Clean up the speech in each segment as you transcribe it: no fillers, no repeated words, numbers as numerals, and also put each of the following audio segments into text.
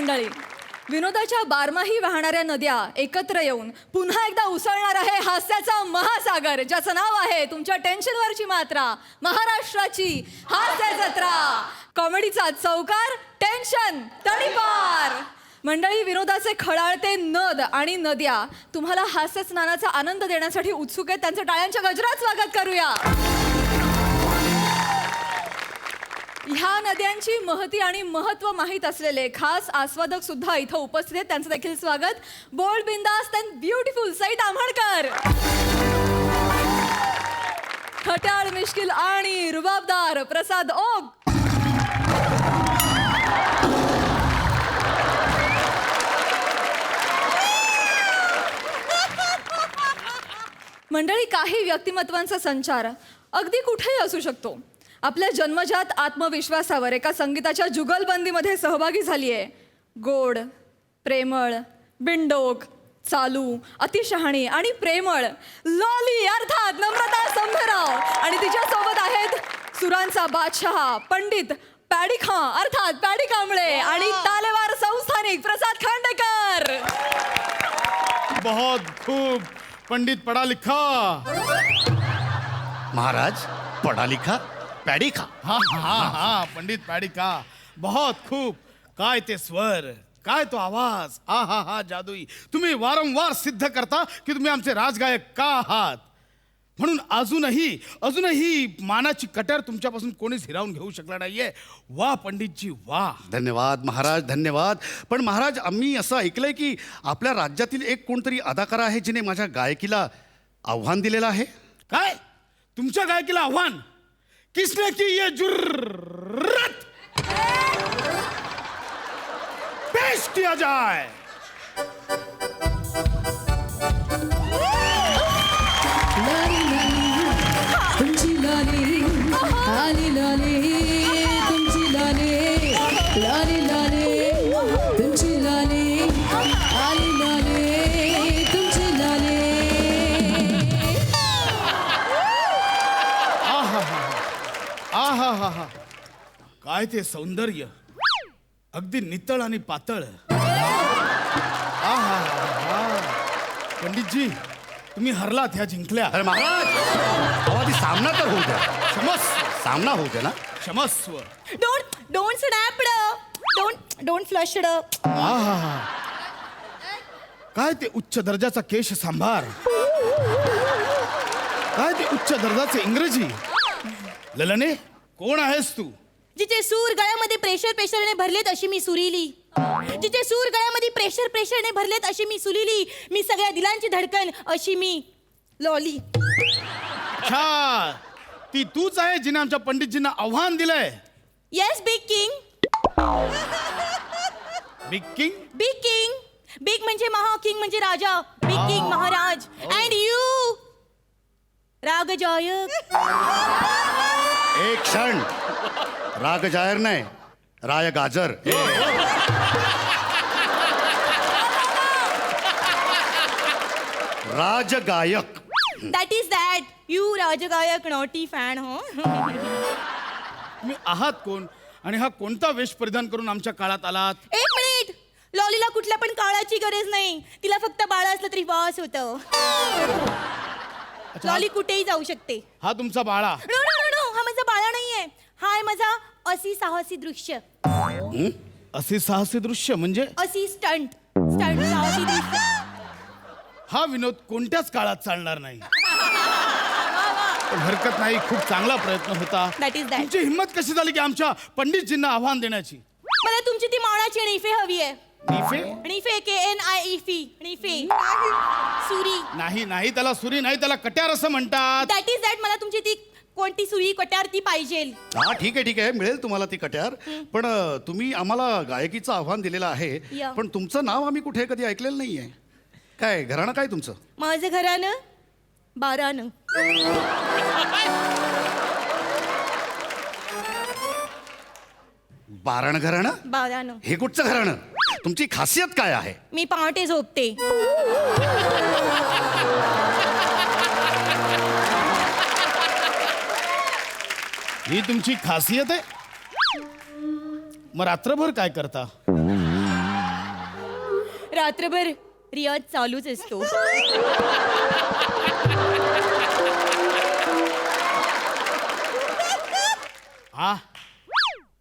मंडळी, विनोदाच्या बारमाही वाहणाऱ्या नद्या एकत्र येऊन पुन्हा एकदा उसळणार आहे हास्याचा महासागर, ज्याचं नाव आहे तुमच्या टेन्शनवरची मात्रा, महाराष्ट्राची हास्य जत्रा. कॉमेडीचा चौकार, टेन्शन तडीपार. मंडळी, विनोदाचे खळाळते नद आणि नद्या तुम्हाला हास्य स्नानाचा आनंद देण्यासाठी उत्सुक आहेत. त्यांचं टाळ्यांच्या गजरात स्वागत करूया. ह्या नद्यांची महती आणि महत्त्व माहीत असलेले खास आस्वादक सुद्धा इथं उपस्थित आहेत. त्यांचं देखील स्वागत. बोल्ड, बिंदास अँड ब्युटिफुल सई ताम्हणकर, खट्याळ, मिश्किल आणि रुबाबदार प्रसाद ओक, मंडळी, काही व्यक्तिमत्वांचा संचार अगदी कुठेही असू शकतो. आपल्या जन्मजात आत्मविश्वासावर एका संगीताच्या जुगलबंदीमध्ये सहभागी झाली आहे. गोड, प्रेमळ, बिंडोक, चालू, अतिशहाणी आणि प्रेमळ लॉली अर्थात नम्रता संभेराव. आणि तिच्यासोबत आहेत सुरांचा बादशहा पंडित पॅडी खां अर्थात पॅडी कांबळे आणि तालेवार संस्थानिक प्रसाद खांडेकर. बहुत खूब पंडित पढ़ा लिखा. महाराज पढ़ा लिखा पॅडी खा. हाँ हाँ हाँ पंडित पॅडी का. बहुत खूप. काय ते स्वर, काय तो आवाज, हा हा हा जादुई. तुम्ही वारंवार सिद्ध करता की तुम्ही आमचे राजगायक का आहात. म्हणून अजूनही मानाची कटर तुमच्यापासून कोणीच हिरावून घेऊ शकला नाहीये. वा पंडितजी वा. धन्यवाद महाराज, धन्यवाद. पण महाराज, आम्ही असं ऐकलंय की आपल्या राज्यातील एक कोणतरी अदाकारा आहे जिने माझ्या गायकीला आव्हान दिलेलं आहे. काय तुमच्या गायकीला आव्हान? किसने की ये जुर्रत? पेश किया जाए. लाली लाली तुमची लाली, आली लाली तुमची लाली, लाली लाली तुमची लाली, आली लाली तुमची लाली. आहा हा हा. काय ते सौंदर्य, अगदी नितळ आणि पातळ. आहा पंडितजी, तुम्ही हरलात, ह्या जिंकल्या. अरे महाराज, अहो आधी सामना तर होऊ द्या. क्षमस्व सामना होऊ द्या ना. क्षमस्व. Don't snap, don't flush. आहा, काय ते उच्च दर्जाचा केश सांभार, काय ते उच्च दर्जाचे इंग्रजी. ललने, कोण आहेस तू? जिचे सूर गळ्यामध्ये प्रेशरने भरलेत अशी मी सुरीली. जिचे सूर गळ्यामध्ये प्रेशरने भरलेत अशी मी सुरीली. मी सगळ्या दिलांची धडकन अशी मी लॉली. अच्छा, ती तूच आहे जिने आमच्या पंडितजींना आव्हान दिलंय. Yes big king. Big king. Big king. Big म्हणजे महा, किंग म्हणजे राजा. बिग किंग महाराज. अँड यू रागजायक. एक क्षण. राग जायर नाही, राय गाजर. राजगायक. That is that. यू राजगायक नॉटी फॅन. हो तुम्ही आहात कोण आणि हा कोणता वेश परिधान करून आमच्या काळात आलात? एक मिनिट. लॉलीला कुठल्या पण काळाची गरज नाही. तिला फक्त बाळ असलं तरी वास होतं. लॉली कुठेही जाऊ शकते. हा तुमचा बाळा? नो नो नो नो, हा माझा बाळा नाहीये. हा आहे माझा अशी साहसी दृश्य. असे साहसी दृश्य म्हणजे? अशी स्टंट साहसी दृश्य. हा विनोद कोणत्याच काळात चालणार नाही. पण हरकत नाही, खूप चांगला प्रयत्न होता. That is that. तुमची हिंमत कशी झाली की आमच्या पंडितजींना आव्हान देण्याची? मला तुमची ती मावळाची णिफे हवी आहे. निफे? णिफे KNIFE. णिफे. सुरी. नाही नाही, त्याला सुरी नाही, त्याला कट्यार असं म्हणतात. That is that. मला तुमची ती कोणती सुरी कट्यार ती पाहिजे. हा ठीक आहे, मिळेल तुम्हाला ती कट्यार. पण तुम्ही आम्हाला गायकीचं आव्हान दिलेलं आहे. या. पण तुमचं नाव आम्ही कुठे कधी ऐकलेलं नाहीये. काय घराणं काय तुमचं? माझं घरानं 12. बारण घराणं? 12. हे कुठचं घराणं? तुमची खासियत काय आहे? मी पहाटे झोपते. ही तुमची खासियत आहे? मग रात्रभर काय करता? रात्रभर रियाज चालूच असतो. हा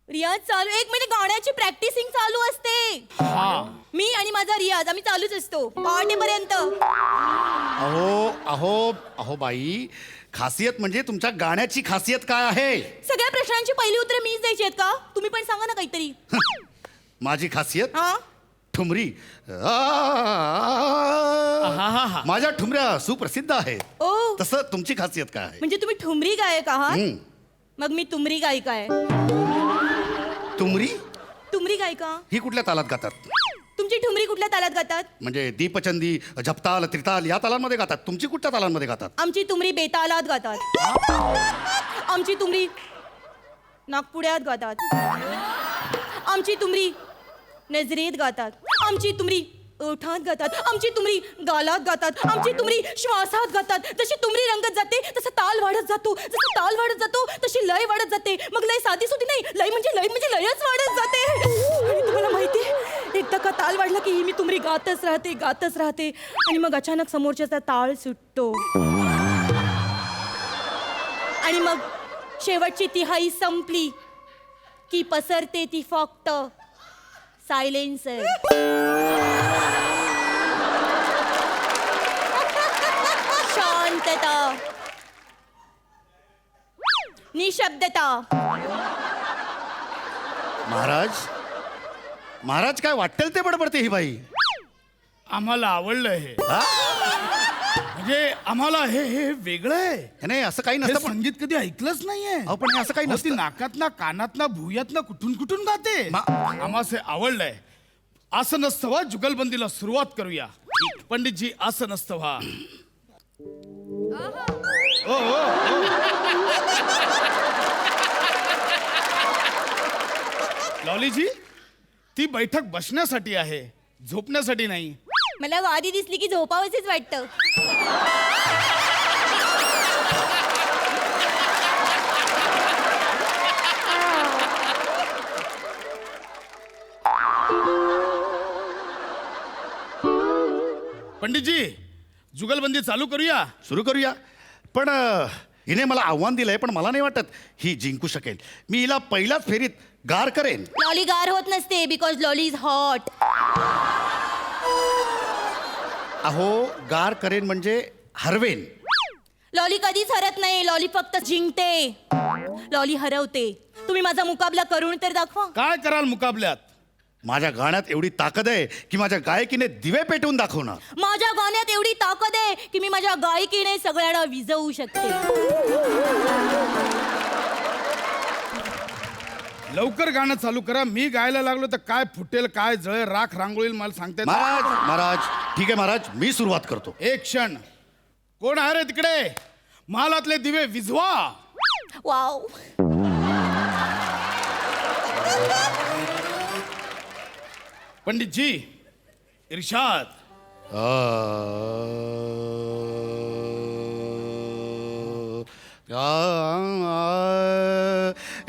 रियाज चालू, एक म्हणजे गाण्याची प्रॅक्टिसिंग चालू असते. हा मी आणि माझा रियाज आम्ही चालूच असतो पहाटेपर्यंत. अहो अहो अहो बाई, खासियत म्हणजे तुमच्या गाण्याची खासियत काय आहे? सगळ्या प्रश्नांची पहिली उत्तरं मीच द्यायची आहेत का? तुम्ही पण सांगा ना काहीतरी. माझी खासियत हा ठुमरी. हा. माझ्या ठुमऱ्या सुप्रसिद्ध आहेत. ओ तसं तुमची खासियत काय आहे? म्हणजे तुम्ही ठुमरी गायक आहात. हं. मग मी तुमरी गायिका आहे. तुमरी तुमरी गायिका. ही कुठल्या तालात गातात? तुमची ठुमरी कुठल्या तालात गातात? म्हणजे दीपचंदी, झपताल, त्रिताल या तालांमध्ये गातात. तुमची कुठल्या तालांमध्ये गातात? आमची तुमरी बेतालात गातात. आमची तुमरी नागपुड्यात गातात. आमची तुमरी नजरेत गातात. आमची तुमरी ओठात गातात. आमची तुमरी गालात गातात. आमची तुमरी श्वासात गातात. जशी तुमरी रंगत जाते तसा ताल वाढत जातो. जसा ताल वाढत जातो तशी लय वाढत जाते. मग लय साधी सुधी नाही, लय म्हणजे लयच वाढत जाते. आणि तुम्हाला माहिती, एकदा का ताल वाढला की मी तुमरी गातच राहते आणि मग अचानक समोरच्याचा ताळ सुटतो आणि मग शेवटची तिहाई संपली की पसरते ती फक्त सायलेन्सर. शांतता, निशब्दता. महाराज काय वाटेल ते बडबडते ही बाई. आम्हाला आवडलं हे. हा? म्हणजे आम्हाला हे हे वेगळं आहे. नाही असं काही हे नसतं. पण संगीत कधी ऐकलंच नाहीये. अहो, पण हे असं काही अहो, ती नसतं. नाकातना कानातना भुयातना कुठून कुठून गाते. आम्हाला हे आवडलंय. असं नसतं व्हा, जुगलबंदीला सुरुवात करूया. पंडितजी असं नसतं व्हा. लॉलीजी, ती बैठक बसण्यासाठी आहे, झोपण्यासाठी नाही. मला वादी दिसली की झोपावंच वाटतं. पंडितजी, जुगलबंदी चालू करूया. सुरू करूया. पण हिने मला आव्हान दिलंय, पण मला नाही वाटत ही जिंकू शकेल. मी हिला पहिल्याच फेरीत गार करेन. लॉली गार होत नसते बिकॉज लॉली इज हॉट. अहो, गार करेन म्हणजे हरवेन. लॉली कधीच हरत नाही. लॉली फक्त जिंकते. लॉली हरवते. तुम्ही माझा मुकाबला करून तर दाखवा. काय कराल मुकाबल्यात? माझ्या गाण्यात एवढी ताकद आहे की माझ्या गायकीने दिवे पेटवून दाखवणार. माझ्या गाण्यात एवढी ताकद आहे की मी माझ्या गायकीने सगळ्यांना विझवू शकते. लवकर गाणं चालू करा. मी गायला लागलो तर काय फुटेल, काय जळेल, राख रांगोळील मला सांगते. महाराज ठीक आहे महाराज, मी सुरुवात करतो. एक क्षण. कोण आहे रे तिकडे? महालातले दिवे विझवा. वाव. पंडितजी, इर्शाद.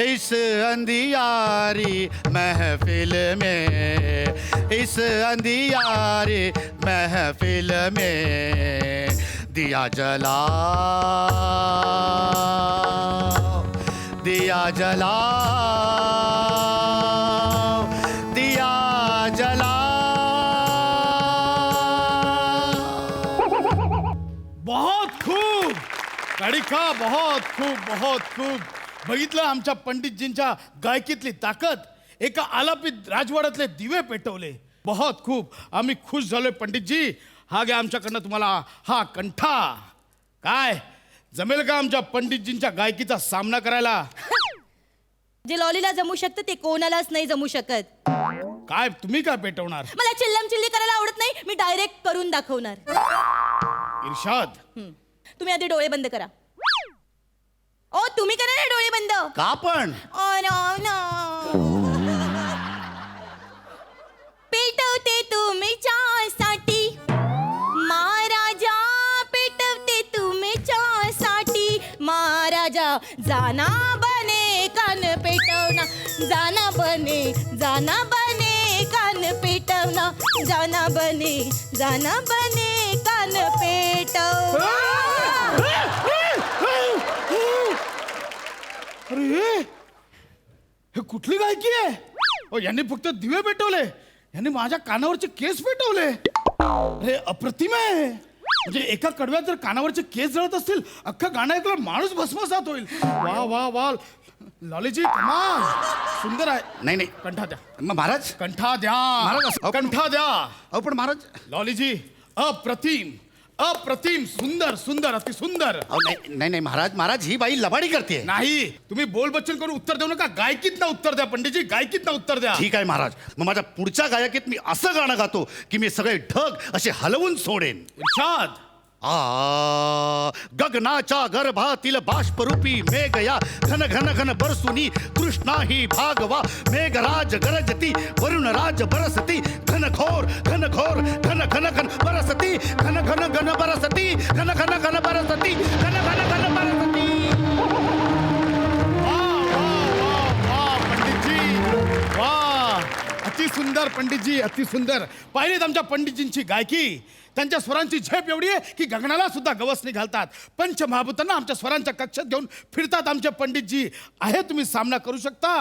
इस अंधियारी महफिल में, इस अंधियारी महफिल में दिया जला, दिया जला, दिया जला. बहुत खूप काढिका, बहुत खूप. बघितलं आमच्या पंडितजींच्या गायकीतली ताकद. एका आलापीत राजवाड्यातले दिवे पेटवले. बहुत खूप. आम्ही खुश झालोय पंडितजी. हा घ्या आमच्याकडनं तुम्हाला हा कंठा. काय जमेल का आमच्या पंडितजींच्या गायकीचा सामना करायला? जे लॉलीला जमू शकतं ते कोणालाच नाही जमू शकत. काय तुम्ही काय पेटवणार? मला चिल्लम चिल्ली करायला आवडत नाही. मी डायरेक्ट करून दाखवणार. इर्शाद. तुम्ही आधी डोळे बंद करा. ओ तुम्ही करा ना डोळे बंद. का पण? पेटवते तुम्ही चहासाठी महाराजा, पेटवते तुम्ही चहासाठी महाराजा. जाना बने कान पेटवना, जाना बने कान पेटवना जाना बने कान पेटवना. अरे हे कुठली गायकी आहे? यांनी फक्त दिवे पेटवले, यांनी माझ्या कानावरचे केस पेटवले. अरे अप्रतिम आहे. म्हणजे एका कडव्यात जर कानावरचे केस जळत असतील, अख्खं गाणं ऐकलं माणूस भस्मसात होईल. वा वा वा, लॉलीजी कमाल, सुंदर आहे. नाही कंठा द्या महाराज. कंठा द्या महाराज, कंठा द्या. अहो पण महाराज, लॉलीजी अप्रतिम अप्रतिम, सुंदर सुंदर, अति सुंदर. अहो नाही महाराज, ही बाई लबाडी करते. नाही, तुम्ही बोलबच्चन करून उत्तर देऊ नका. गायकीत ना उत्तर द्या पंडितजी, गायकीत ना उत्तर द्या. ठीक आहे महाराज, मग माझ्या पुढच्या गायकीत मी असं गाणं गातो की मी सगळे ढग असे हलवून सोडेन. इर्शाद. गगनाच्या गर्भातील बाष्परूपी मेघ या घन घन घन बरसुनी कृष्णा ही भागवा. मेघराज गरजती वरुण राज बरसती घनघोर घनघोर घन घन घन बरसती घन घन घन बरसती घन घन घन बरसती घन घन घन बरसती. पंडितजी वा, अति सुंदर पंडितजी, अति सुंदर. पाहिलेत आमच्या पंडितजींची गायकी. त्यांच्या स्वरांची झेप एवढी आहे की गगनाला सुद्धा गवसणी घालतात. पंचमहाभूतांना आमच्या स्वरांच्या कक्षात घेऊन फिरतात आमचे पंडितजी. आहे, तुम्ही सामना करू शकता.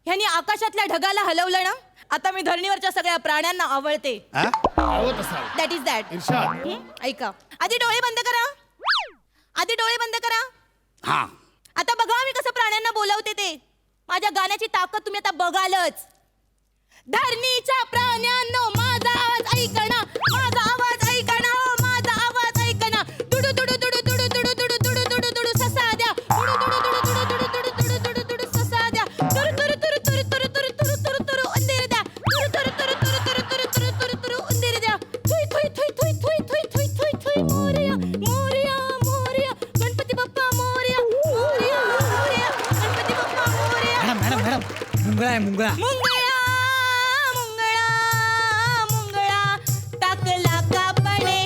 ह्यांनी आकाशातल्या ढगाला हलवलं ना, आता मी धरणीवरच्या सगळ्या प्राण्यांना आवडते. आवडत असाल. That is that. इर्शाद. ऐका, आधी डोळे बंद करा. हा, आता बघा मी कसं प्राण्यांना बोलवते ते. माझ्या गाण्याची ताकद तुम्ही आता बघालच. धरणीच्या प्राण्यांनो माझा आवाज ऐकणा, माझा आवाज ऐकणा, माझा आवाज ऐकणा. दुडू दुडू दुडू दुडू दुडू दुडू दुडू दुडू दुडू ससा द्या. दुडू दुडू दुडू दुडू दुडू दुडू दुडू दुडू दुडू ससा द्या. तुरु तुरु तुरु तुरु तुरु तुरु तुरु तुरु तुरु उंदीर द्या. तुरु तुरु तुरु तुरु तुरु तुरु तुरु तुरु तुरु उंदीर द्या. Thuy Thuy Thuy Thuy Thuy Thuy Thuy Thuy Thuy. Morya Morya Morya, Ganpati Bappa Morya Morya Morya, Ganpati Bappa Morya. Madam मुंगळा आहे मुंगळा. मुंगळा मुंगळा मुंगळा टाकला कापणे.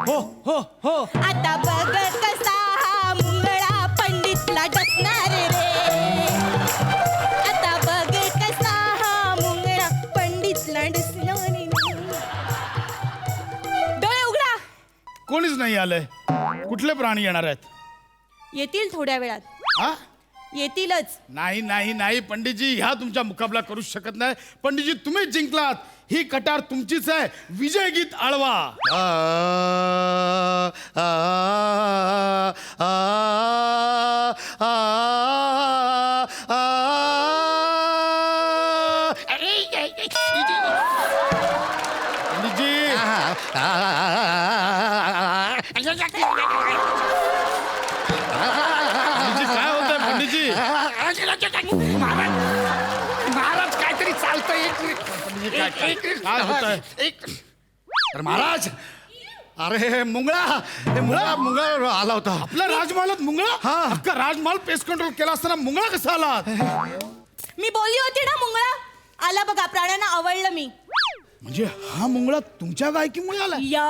हो हो हो. आता बघ कसा हा मुंगळा पंडितला डसणार रे. आता बघ कसा हा मुंगळा पंडितला डसणार रे. डोळे उघडा. कोणीच नाही आलंय. कुठले प्राणी येणार आहेत? येतील थोड्या वेळात. हा, येतीलच. नाही नाही नाही पंडितजी, ह्या तुमचा मुकाबला करू शकत नाही. पंडितजी तुम्हीच जिंकलात. ही कटार तुमचीच आहे. विजय गीत आळवा. पंडितजी पंडितजी, काय होतंय पंडितजी? महाराज काहीतरी चालतंय. पंडितजी, काय होतंय? अरे महाराज, अरे मुंगळा, हे मुंगळा आला होता. आपल्या राजमहालात मुंगळा? हा. अख्खा राजमहाल पेस्ट कंट्रोल केला असताना मुंगळा कसा आला? मी बोलली होती ना मुंगळा आला. बघा प्राण्यांना आवडलं मी. म्हणजे हा मुंगळा तुमच्या गायकीमुळे आलाय? या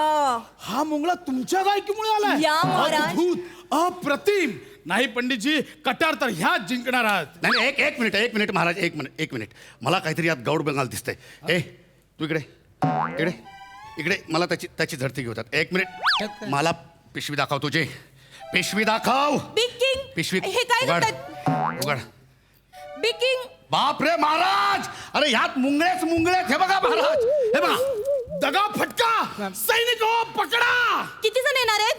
हा मुंगळा तुमच्या गायकीमुळे आलाय? या महाराज. अद्भुत, अप्रतिम. नाही पंडितजी, कटार तर ह्याच जिंकणार आहात. नाही एक मिनिट महाराज, एक मिनिट. मला काहीतरी यात गौड बंगाल दिसतंय. ए तू इकडे मला त्याची झडती घेऊतात. एक मिनिट, मला पिशवी दाखव तुझी. पिशवी दाखव. Big king. पिशवी हे काय उघड. करतात? उघड. Big king. बाप रे महाराज, अरे ह्यात मुंगळेच. हे बघा महाराज, हे बघा. दगा फटका. सैनिक हो, पकडा. किती जण येणार आहेत?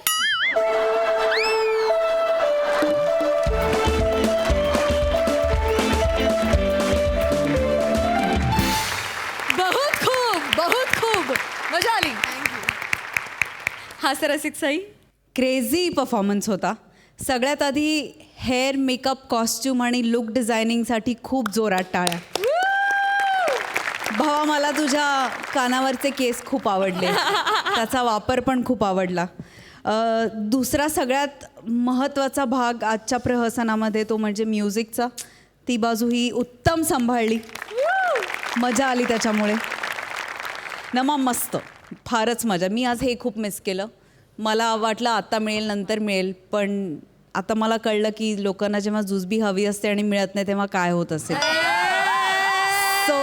बहुत खूप मजा आली. हास्य रसिक साई, क्रेझी परफॉर्मन्स होता. सगळ्यात आधी हेअर मेकअप कॉस्ट्यूम आणि लुक डिझायनिंगसाठी खूप जोरात टाळ्या. भावा, मला तुझ्या कानावरचे केस खूप आवडले. त्याचा वापर पण खूप आवडला. दुसरा सगळ्यात महत्त्वाचा भाग आजच्या प्रहसनामध्ये तो म्हणजे म्युझिकचा. ती बाजू ही उत्तम सांभाळली. मजा आली त्याच्यामुळे. नमा मस्त, फारच मजा. मी आज हे खूप मिस केलं. मला वाटलं आता मिळेल, नंतर मिळेल, पण आता मला कळलं की लोकांना जेव्हा जुजबी हवी असते आणि मिळत नाही तेव्हा काय होत असेल. सो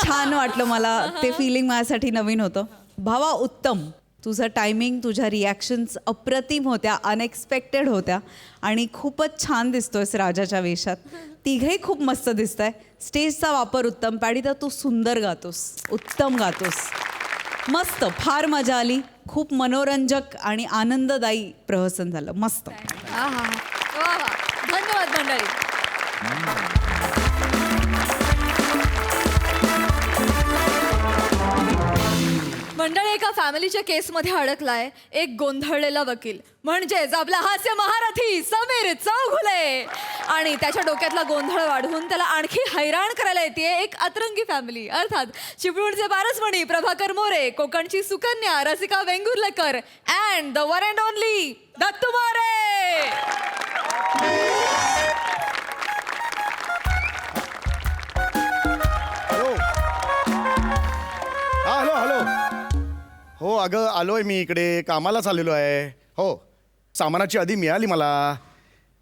छान वाटलं मला. ते फिलिंग माझ्यासाठी नवीन होतं. भावा उत्तम, तुझं टायमिंग, तुझ्या रिॲक्शन्स अप्रतिम होत्या, अनएक्सपेक्टेड होत्या आणि खूपच छान दिसतोयस राजाच्या वेशात. तिघही खूप मस्त दिसत आहे. स्टेजचा वापर उत्तम. पॅडी तर तू सुंदर गातोस, उत्तम गातोस, मस्त, फार मजा आली. खूप मनोरंजक आणि आनंददायी प्रहसन झालं. मस्त. वा वा, धन्यवाद मंडळी. मंडळी, एका फॅमिलीच्या केसमध्ये अडकलाय एक गोंधळलेला वकील, म्हणजेच आपला हास्य महारथी समीर चौघुले. आणि त्याच्या डोक्यातला गोंधळ वाढवून त्याला आणखी हैराण करायला येते एक अतरंगी फॅमिली, अर्थात चिपळूणचे पारसमणी प्रभाकर मोरे, कोकणची Sukanya Rasika Vengurlekar and the one and only Dattu More. Hello hello. हो अगं आलोय मी इकडे, कामालाच आलेलो आहे. हो, सामानाची यादी मिळाली मला.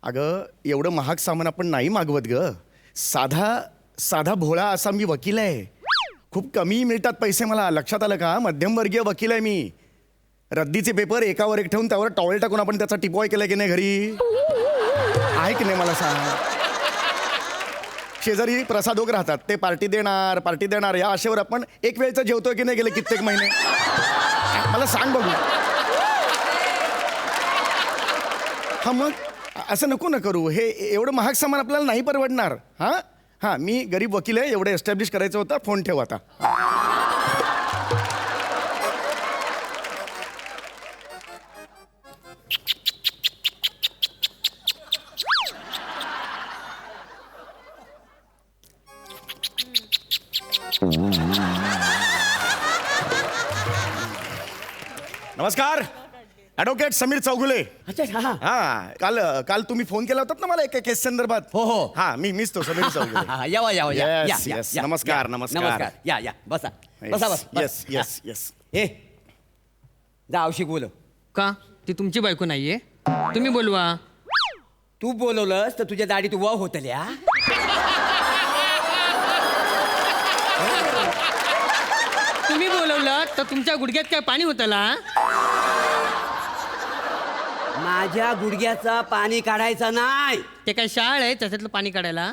अगं एवढं महाग सामान आपण नाही मागवत ग. साधा भोळा असा मी वकील आहे. खूप कमी मिळतात पैसे मला, लक्षात आलं का? मध्यमवर्गीय वकील आहे मी. रद्दीचे पेपर एकावर एक ठेवून त्यावर टॉवेल टाकून आपण त्याचा टिपॉय केला की नाही घरी, आहे की नाही मला सांग? शेजारी प्रसादोग राहतात, ते पार्टी देणार या आशेवर आपण एक वेळचं जेवतोय की नाही गेले कित्येक महिने? मला सांग बघू. हा मग असं नको ना करू. हे एवढं महाग सामान आपल्याला नाही परवडणार. हां मी गरीब वकील आहे, एवढं एस्टॅब्लिश करायचं होतं. फोन ठेव आता. नमस्कार, ॲडव्होकेट समीर चौघुले. अच्छा हा हा, काल तुम्ही फोन केला होता ना मला एका केस संदर्भात. हो. हा मीच तो समीर चौघुले. यावा Yes, yes. नमस्कार. या बसा बस. येस. हे जा आवश्यक बोल. का ती तुमची बायको नाहीये? तुम्ही बोलवा. तू बोलवलंस तर तुझ्या दाढीत व होतल्या. तुम्ही बोलवलं तर तुमच्या गुडघ्यात काय पाणी होतला? माझ्या गुडघ्याचा पाणी काढायचं नाही. ते काय शाळ आहे त्याच्यातलं पाणी काढायला?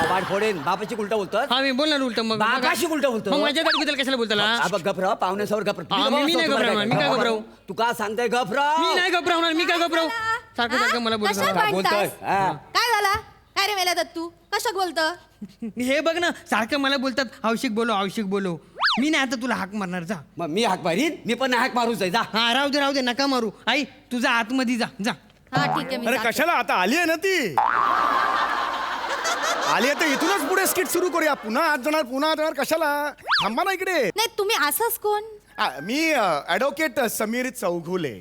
बाड फोडेन. बापाची उलट बोलतोस. हा मी बोलणार उलट. मग बापाशी उलट बोलतो. मग माझ्या दाढीबद्दल कशाला बोलताला? गभराव पाहुण्यासमोर मी नाही घबरावणार. मी काय घबरावू? तू का सांगताय गभराव? मी नाही घबरावणार. मी काय घबरावू? सारखं मला कशाला बोलतो. बोलतोय हा. काय झाला? काय रे मेला दत्तू, कशात बोलतं? हे बघ ना, सारखं मला बोलतात आवश्यक बोलो. मी नाही आता तुला हाक मारणार. जा. मग मी हाक मारीन. मी पण हाक मारूच आहे. जा. हा राहू दे नका मारू. आई तुझा आतमध्ये जा. हा ठीक आहे, मी अरे जाते. कशाला, आता आली आहे ना ती. आली आहे तर इथूनच पुढे स्किट सुरू करूया. पुन्हा आत जाणार कशाला? थांबा ना इकडे. नाही, तुम्ही असंच कोण? मी ॲडव्होकेट समीर चौघुले.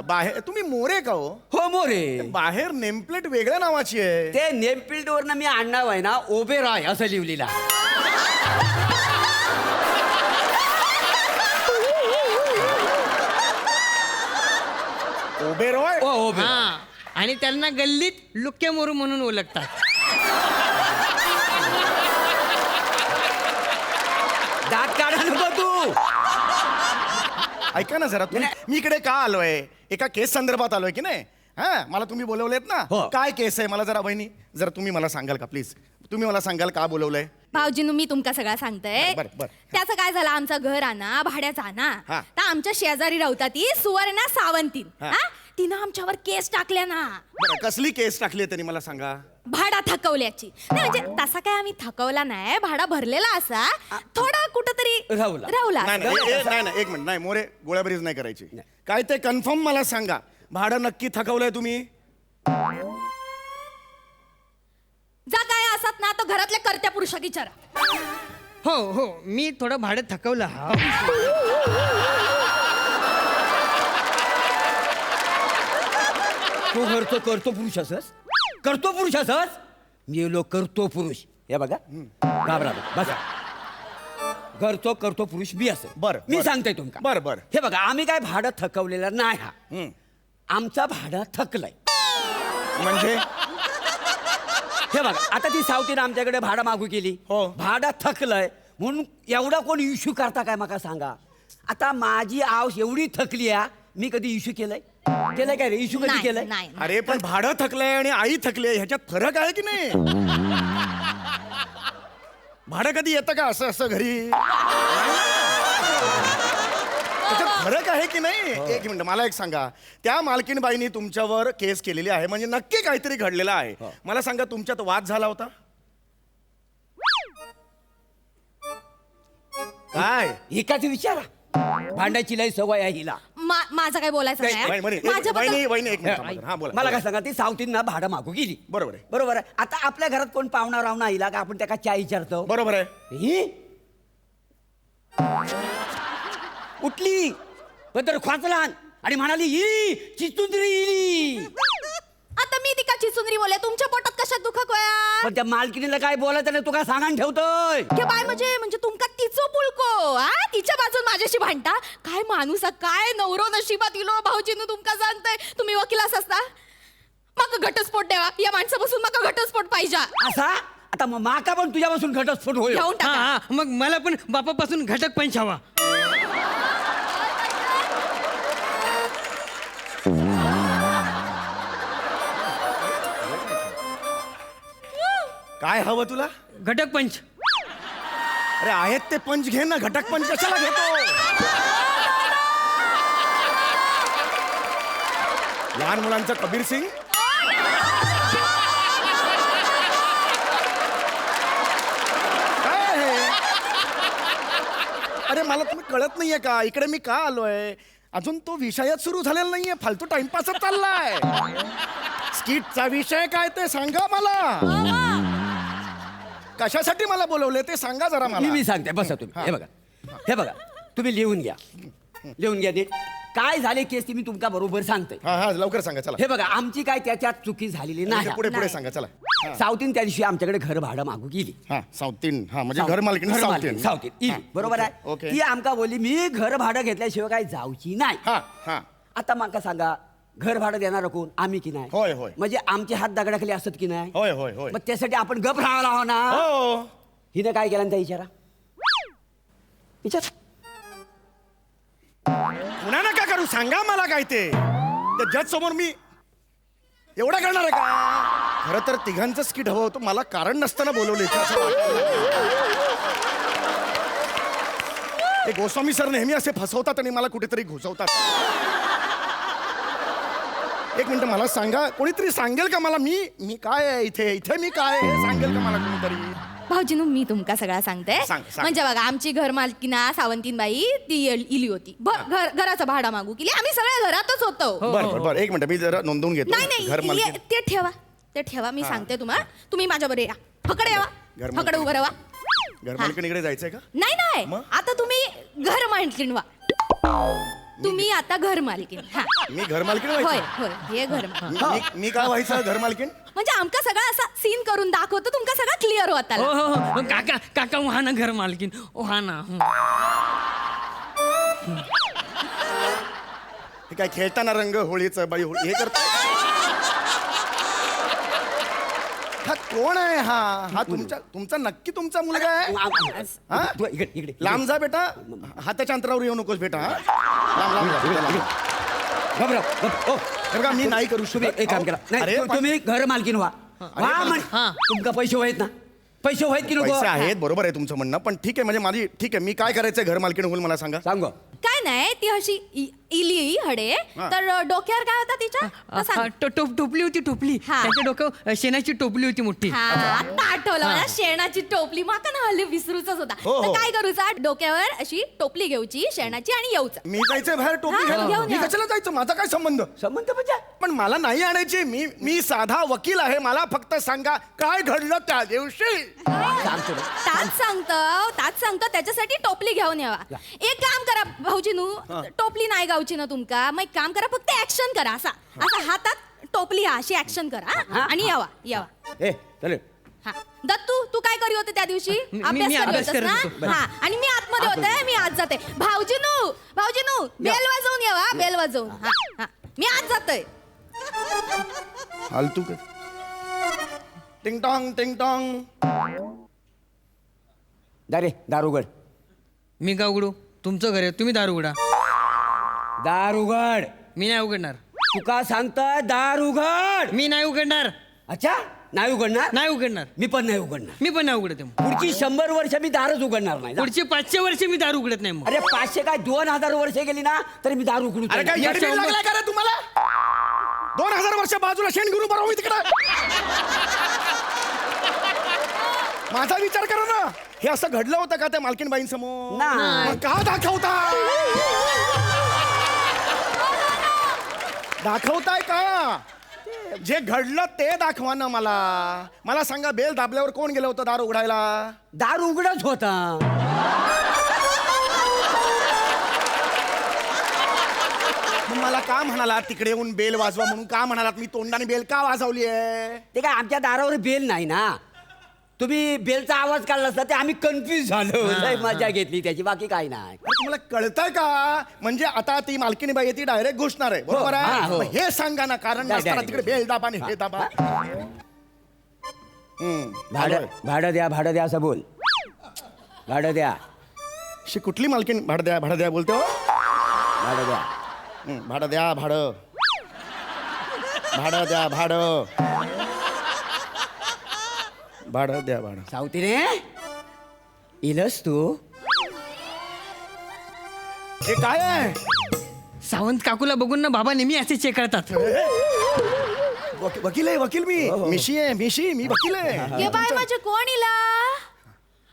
बाहेर तुम्ही मोरे का हो? हो मोरे. बाहेर नेमप्लेट वेगळ्या नावाची आहे. ते नेमप्लेट वर मी आडनाव आहे ना ओबेरॉय असं लिहिलेला. ओबेरॉय. हा आणि त्यांना गल्लीत लुक्के मोरू म्हणून ओळखतात. दात काढा नको तू. ऐका ना जरा, मी इकडे का आलोय? एका केस संदर्भात आलोय की नाही? हा, मला तुम्ही बोलवलेत ना. हो. काय केस आहे मला जरा बहिणी, जरा तुम्ही मला सांगाल का प्लीज? तुम्ही मला सांगाल का बोलवलंय? भाऊजीनू, मी तुमका सगळं सांगतोय. बरं. त्याचं काय झालं, आमचं घर आणा भाड्याचा आणा. हा. तर आमच्या शेजारी राहता ती सुवर्णा सावंतीन. हा. हा? तिनं आमच्यावर केस टाकल्या ना. बरं, कसली केस टाकली आहे त्यांनी मला सांगा. भाडा थकवल्याची. नाही म्हणजे तसा काय आम्ही थकवला नाही, भाडा भरलेला असा, थोडा कुठंतरी राहुला. नाही, एक मिनिट. नाही मोरे, गोळ्याबरीज नाही करायची. काय ते कन्फर्म मला सांगा, भाडं नक्की थकवलंय तुम्ही? जा काय असत ना, तो घरातल्या कर्त्या पुरुषाक विचारा. हो मी थोडं भाडं थकवलं. तू घरचं करतो पुरुष असस. मी लोक करतो पुरुष. हे बघा घाबरा बसा. घरचो करतो पुरुष बी असेल. बरं, मी बरं. सांगतोय तुमका. बरं. हे बघा, आम्ही काय भाडं थकवलेलं नाही. आमचा भाडं थकलंय. म्हणजे हे बघा आता ती सावतीनं आमच्याकडे भाडं मागू केली हो. भाडं थकलंय म्हणून एवढा कोण इश्यू करता काय माका सांगा. आता माझी आवश एवढी थकली आहे मी कधी इश्यू केलंय काय रे इश्यू कधी नाही, केलंय नाही. अरे पण भाडं थकलंय आणि आई थकली आहे ह्याच्यात फरक आहे की नाही? भाडं कधी येतं का असं असं घरी? त्याच्यात फरक आहे की नाही? एक मिनिट मला एक सांगा, त्या मालकीणबाईंनी तुमच्यावर केस केलेली आहे म्हणजे नक्की काहीतरी घडलेलं आहे. मला सांगा तुमच्यात वाद झाला होता काय? एकाच विचारा भांडायची लय सवय आहे हिला. माझं काय बोलायचं काय- नाही वहिनी, माझ्याबद्दल- वहिनी, एक मिनिट हा बोला. मला काय सांगा ती सावतींना भाडं मागू गेली बरोबर आहे. बरोबर आहे. आता आपल्या घरात कोण पाहुणा रावणा येईल का आपण त्याला चाय विचारतो. बरोबर आहे. ही उठली बदर खोचला आणि म्हणाली ही चिचुंदरी इली. आता मी ती का चिचुंदरी बोले तुमच्या पोटात कशात दुखक वया पण त्या मालकिनीला काय बोलायचं नाही तू काय सांगान ठेवतोय. के बाय म्हणजे तुमका तिचो पुळको हा तिच्या बाजून माझ्याशी भांडता काय माणूस हा, काय नवरो नशिबात इलो भाऊजीनु तुमका सांगतोय तुम्ही वकिलास असता माका घटस्फोट द्यावा या माणसापासून माका घटस्फोट पाहिजे असा आता मग माका पण तुझ्यापासून घटस्फोट होईल. घेऊन हा टाका हा मग मला पण बापापासून घटक पंच हवा. काय हवं तुला? घटक पंच. अरे आहेत ते पंच घे ना, घटक पंच कशाला घेतो? लहान मुलांचं कबीर सिंग. काय आहे? अरे मला तुम्ही कळत नाहीये का इकडे मी का आलोय? अजून तो विषयच सुरू झालेला नाहीये, फालतू टाइमपासच चाललाय. स्किटचा विषय काय ते सांगा मला. कशासाठी मला बोलवले ते सांगा जरा मला. मी सांगते बसा तुम्ही. हे बघा तुम्ही लिहून घ्या नीट. काय झाले केस ती मी तुमका बरोबर सांगते. हा लवकर सांगा चला. हे बघा आमची काय त्याच्यात चुकी झालेली नाही. पुढे पुढे सांगा चला. सावतीन त्या दिवशी आमच्याकडे घर भाडं मागू गेली. हा सावतीन हा म्हणजे घर मालकीण सावतीन. सावतीन इली. हा, बरोबर ओके, आहे. ओके. ती आमका बोलली मी घर भाडं घेतल्याशिवाय काय जाऊची नाही. हा हा आता माका सांगा घर भाडं देणार कोण आम्ही की नाही. होय, होय. म्हणजे आमचे हात दगडाखाली असत की नाही. होय होय होय. मग त्यासाठी आपण गप राहायला हवं ना. हो हिने काय केलं त्या विचारा विचार. पुन्हा नका करू सांगा मला काय ते. जज समोर मी एवढा करणार आहे का? खरं तर तिघांचं स्किट हवं होतं, मला कारण नसताना बोलवले. ते गोस्वामी सर नेहमी असे फसवतात आणि मला कुठेतरी घुसवतात. एक मिनिट मला सांगा, कोणीतरी सांगेल का मला मी काय आहे इथे मी काय आहे हे सांगेल का मला कोणीतरी? भाऊजीनु मी तुमका सगळा सांगते सांग. म्हणजे बघा आमची घर मालकीना सावंतीनबाई ती इली होती घराचं भाडं मागू केली आम्ही सगळ्या घरातच होतो. बरं बरं एक मिनिट मी जरा नोंदवून घेतो. नाही घर मालकीण ते ठेवा मी सांगते तुम्हाला तुम्ही माझ्या बरोबर या फकडे यावा घर मालकीण. फकडे उभं राहा. घर मालकीणीकडे जायचंय का? नाही मग? आता तुम्ही घर मालकीण व्हा. तुम्ही आता घर मालकीण हा मी घर मालकीण होय व्हायचं? होय हे घर मालकीण. मी काय व्हायचं घर मालकीण? म्हणजे आमका सगळा असा सीन करून दाखवतो तुमका सगळा क्लिअर होता. हो काका वहाना घर मालकीन ओहाना. हे काय खेळताना रंग होळीचं बाई हे करतो. हा कोण आहे? हा तुमचा नक्की तुमचा मुलगा आहे? हा? इकडे लांब जा बेटा, हाताच्या अंतरावर येऊ नकोस बेटा. हा? लांब जा. बरं का, मी नाही करू तुम्ही शकत. एक काम करा नाही, अरे, तुम्ही घर मालकीन व्हा. तुमका पैसे व्हायत ना पैसे व्हायत की नको. पैसे आहेत बरोबर आहे तुमचं म्हणणं, पण ठीक आहे म्हणजे माझी ठीक आहे. मी काय करायचंय घर मालकीण होईल मला सांगा. सांगू काय नाही ती अशी इली हडे तर डोक्यावर काय होता तिच्या तर सांग. टोपली होती टोपली हा. त्याच्या डोक्यावर शेणाची टोपली होती मोठी. हा आता आठवलं मला शेणाची टोपली माका ना हल्ली विसरूच होता. हो, तर हो. काय करूचा डोक्यावर अशी टोपली घेऊची शेणाची आणि येऊचं. मी जायचंय बाहेर टोपी हा, घ्यायला. घेऊन मी या. कशाला जायचं? माझा काय संबंध? संबंध म्हणजे पण मला नाही आणायची. मी साधा वकील आहे. मला फक्त सांगा काय घडलं त्या दिवशी. सांगतो ना. ताच सांगतो त्याच्यासाठी टोपली घेऊन यावा. एक काम करा भाऊजीनू टोपली नाही गावची ना तुमका मग एक काम करा फक्त ऍक्शन करा असा हातात टोपली हा अशी ऍक्शन करा हा, आणि यावा. ए चालेल. हा दत्तू तू काय करी होते त्या दिवशी मी अभ्यास अभ्यास करी करत होतास होतो. ना हा आणि मी आतमध्ये होते मी आत जाते. भाऊजीनू बेल वाजवून यावा बेल वाजवून. हा मी आत जातोय. फालतू टिंग टॉंग टिंग टॉंग. दारे दार उघड. मी का उघडू? तुमचं घर आहे, तुम्ही दार उघडा. दार उघड. मी नाही उघडणार. तू का सांगताय दार उघड? मी नाही उघडणार. अच्छा नाही उघडणार. नाही उघडणार. मी पण नाही उघडणार. मी पण नाही उघडत आहे. पुढची 100 वर्ष मी दारच उघडणार नाही. जा. पुढची 500 वर्ष मी दार उघडत नाही मग. अरे 500 काय 2000 वर्ष गेली ना तरी मी दार उघडू अरे काय या येडबीड शंभर- लागलाय का रे तुम्हाला? 2000 वर्ष बाजूला शेण गुरु बरोबर तिकडे. माझा विचार करा ना, हे असं घडलं होतं का त्या मालकीनबाईंसमोर? नाही. मग का दाखवताय का? जे घडलं ते दाखवा ना मला सांगा, बेल दाबल्यावर कोण गेलं होतं दार उघडायला? दार उघडच होता. मग मला का म्हणालात तिकडे येऊन बेल वाजवा म्हणून? का म्हणालात? मी तोंडाने बेल का वाजवली आहे? ते काय आमच्या दारावर बेल नाही ना. तुम्ही बेलचा आवाज काढला असता ते आम्ही कन्फ्युज झालो. लय मजा घेतली त्याची, बाकी काही नाही. अरे तुम्हाला कळतंय का? म्हणजे आता ती मालकीनी बाई आहे ती डायरेक्ट घोषणार आहे, बरोबर हा, आहे? हो. मग हे सांगा ना, कारण direct नसताना तिकडे बेल दाबा आणि हे दाबा. भाडं द्या असं बोल. भाडं द्या. शी कुठली मालकीन? भाडं द्या बोलते हो. भाडं द्या. भाडं द्या. भाडं द्या. भाडं द्या. सावतीने इलस तू. हे काय आहे? सावंत काकूला बघून ना बाबा नेहमी असे चेकळतात. वकील आहे, वकील मी. मिशी आहे, मी वकील आहे. ये बाय माझे कोण इला?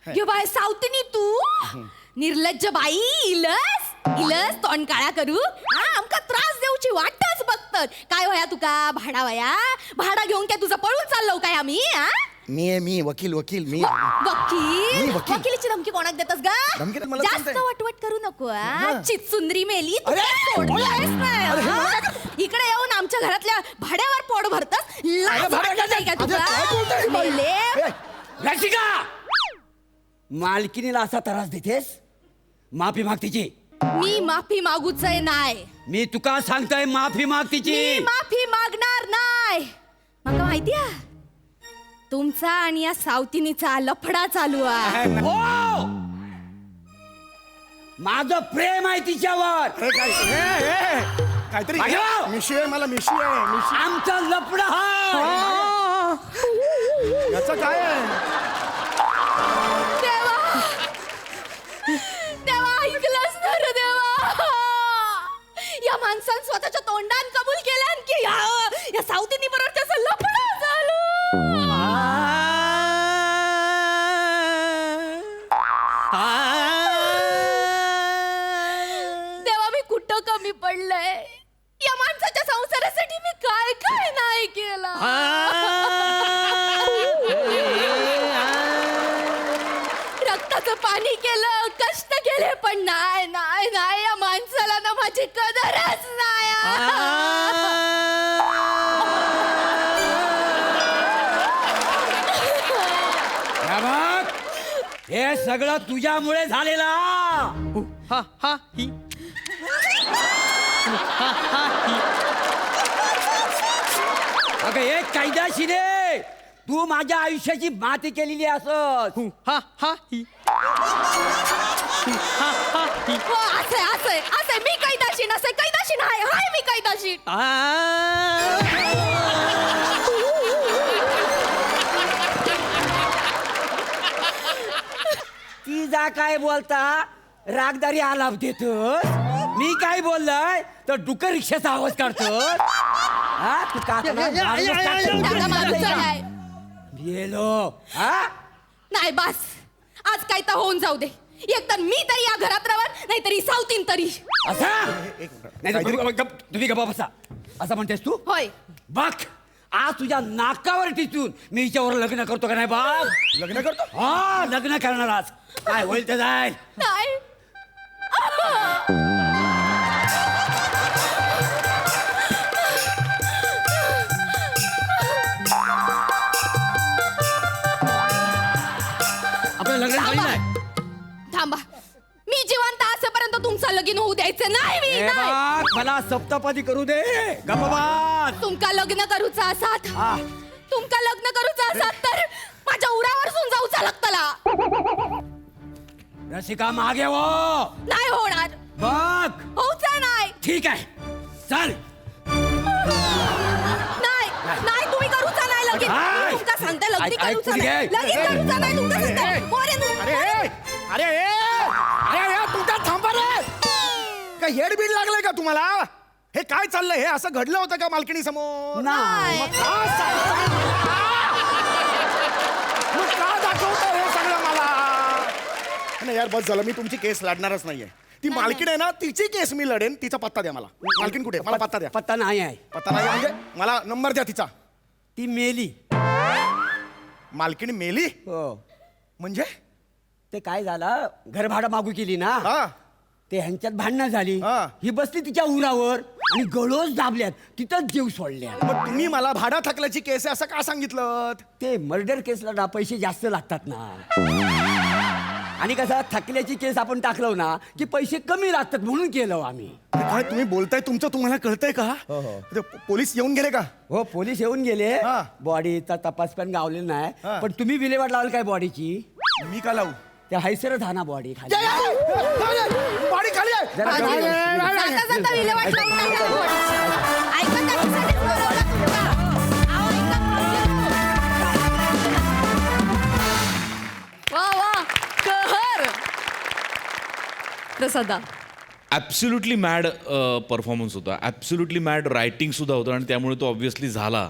ये बाय सावतीनी तू निर्लज्ज बाई. इलस तोंड काळा करू. हा आमका त्रास देऊची वाटच बघतात. काय वया तुका भाडा वया? भाडा घेऊन काय तुझं पळून चाललो काय आम्ही? मी वकील मी. वकील वकील. वकिलीची धमकी कोणाक देतस गा? धमकी तर मला जास्त सांगते. वटवट करू नको. चिचुंदरी मेली तू अरे, काय सोडलंयस नाही, हा? इकडे येऊन आमच्या घरातल्या भाड्यावर पोट भरतस. लाज वाटत नाही का तुला? मेले. रसिका, मालकीनीला असा त्रास देतेस? माफी माग तिची. मी माफी मागूच नाही. मी तुका सांगतोय माफी माग मी तिची. माफी मागणार नाही. मला माहितीया तुमचा आणि या सावतीनीचा लफडा चालू आहे. हो, माझं प्रेम आहे तिच्यावर. अरे काय काहीतरी मागे. मिशी आहे, मला मिशी आहे. आमचा लफडा हा. याचं काय आहे? देवा ऐकलंच ना रे देवा. या माणसानं स्वतःच्या तोंडान कबूल केलं की या सावतीनी बरोबर त्याचं लफडा झालं. देवा मी कुठं कमी पडलंय? या माणसाच्या संसारासाठी मी काय काय नाही केलं. रक्ताचं पाणी केलं, कष्ट केले, पण नाही नाही नाही या माणसाला ना माझी कदरच नाही. या बघ, हे सगळं तुझ्यामुळे झालेला. हा हा ही. अगं एक कायदाशीरे तू माझ्या आयुष्याची माती केलेली असत. हा हा ही. हा हा ही. हो, असं मी कैदाशीन आहे. हाय मी कैदाशीन. ती जा काय बोलता रागदारी आलाप देतोस. मी काय बोललोय तर डुकर रिक्षाचा आवाज काढतो. हा तू का त्याला माणूस आहे. गेलो. हा नाही बस, आज काय तर होऊन जाऊ दे. एकतर मी तरी या घरात राहणार, नाहीतरी सावतीन तरी. असा नाही तर तुम्ही गप्पा बसा असं म्हणतेस तू. होय. बघ आज तुझ्या नाकावर टिचून मी हिच्यावर लग्न करतो का नाही बघ. लग्न करतो? हा लग्न करणार आज. काय होईल ते जाईल. नाही. आपलं लग्न झाली नाही. थांबा, मी जिवंत असेपर्यंत तुमचं लगीन होऊ द्यायचं नाही. मी ए नाही. बघ, मला सप्तपदी करू दे. गप्पा तुमका लग्न करूचा असात, हा. तुमका लग्न करूचा असात तर रसिका मागे हो. नाही होणार. बघ होऊच नाही. ठीक आहे चल. नाही नाही तुम्ही करूच नाही लगेच. हाय. तुमका सांगते लगेच ऐक, ऐक, करूच पुढे नाही. घे. लगेच करूच नाही तुमका सांगते. मोरे तू. अरे तुमचा थांबा रे. काय हेडबीड लागलंय का तुम्हाला? हे काय चाललंय? हे असं घडलं होतं का मालकिणी समोर? नाही. मग का दाखवतं हे सगळं मला? नाही यार बस झालं, मी तुमची केस लढणारच नाहीये. ती मालकीण आहे ना, तिची केस मी लढेन. तिचा पत्ता द्या मला. मालकीण कुठे? मला पत्ता द्या. पत्ता नाही आहे. पत्ता नाही म्हणजे मला नंबर द्या तिचा. ती मेली. मालकीण मेली हो म्हणजे? ते काय झालं घर भाडं मागू केली ना हा ते ह्यांच्यात भांडणं झाली. हा. ही बसली तिच्या उरावर आणि गळोच दाबल्यात तिथंच जीव सोडल्या. मग तुम्ही मला भाडा थकल्याची केस आहे असं का सांगितलं? ते मर्डर केसला ना पैसे जास्त लागतात ना. आणि कसं थकल्याची केस आपण टाकलो ना की पैसे कमी लागतात म्हणून केलं आम्ही. ते काय तुम्ही बोलताय तुमचं तुम्हाला कळतंय का? हो, हो. ते पोलीस येऊन गेले का? हो पोलीस येऊन गेले. हा. बॉडीचा तपास पण गावलेला हा. नाही. पण तुम्ही विल्हेवाट लावाल काय बॉडीची? मी का लावू? त्या हैसरच हा ना बॉडी खाली. पाणी खाली आहे. जरा जाता जाता विल्हेवाट लावून टाका बॉडीची. ऐका त्याच्यासाठीच बोलवलं तुमका. अहो, ऐका. वा वा कहर. प्रसादा ॲब्सोल्युटली मॅड परफॉर्मन्स होता. ॲब्सोल्युटली मॅड रायटिंगसुद्धा होतं आणि त्यामुळे तो ऑब्व्हियसली झाला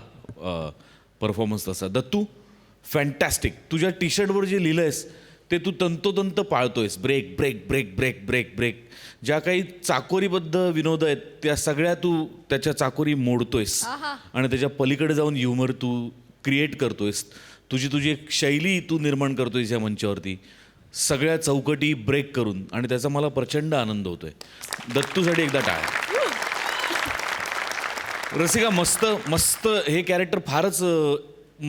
परफॉर्मन्स तसा. दत्तू फॅन्टॅस्टिक. तुझ्या टी शर्टवर जे लिहिलं आहेस ते तू तंतोतंत पाळतोयस. Break break break break break break. ज्या काही चाकोरीबद्ध विनोद आहेत त्या सगळ्या तू त्याच्या चाकोरी मोडतोयस आणि त्याच्या पलीकडे जाऊन ह्युमर तू क्रिएट करतोयस. तुझी एक शैली तू निर्माण करतोयस या मंचावरती सगळ्या चौकटी ब्रेक करून आणि त्याचा मला प्रचंड आनंद होतोय. दत्तूसाठी एकदा टाळ्या. रसिका मस्त मस्त. हे कॅरेक्टर फारच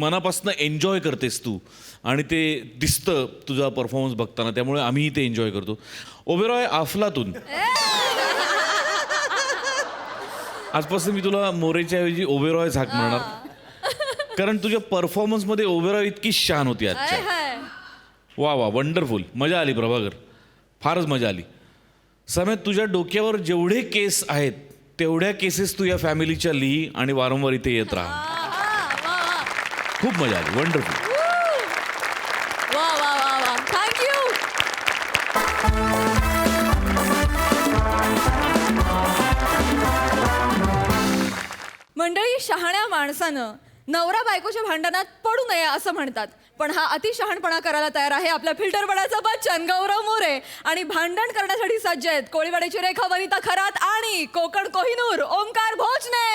मनापासून एन्जॉय करतेस तू आणि ते दिसतं तुझा परफॉर्मन्स बघताना. त्यामुळे आम्ही ते एन्जॉय करतो. ओबेरॉय अफलातून. आजपासून मी तुला मोरेच्या ऐवजी ओबेरॉय हाक म्हणणार कारण तुझ्या परफॉर्मन्समध्ये ओबेरॉय इतकी शान होती आजच्या. वा वा वंडरफुल. मजा आली प्रभाकर. फारच मजा आली. समेत तुझ्या डोक्यावर जेवढे केस आहेत तेवढ्या केसेस तू या फॅमिलीच्या लिही आणि वारंवार इथे येत राहा. खूप मजा आली. वंडरफुल. वा वा वा वा थँक्यू. मंडळी शहाण्या माणसानं नवरा बायकोच्या भांडणात पडू नये असं म्हणतात. पण हा अतिशहाणपणा करायला तयार आहे आपल्या फिल्टरपणाचा बच्चन गौरव मोरे. आणि भांडण करण्यासाठी सज्ज आहेत कोळीवाड्याची रेखा वनिता खरात आणि कोकण कोहिनूर ओंकार भोजने.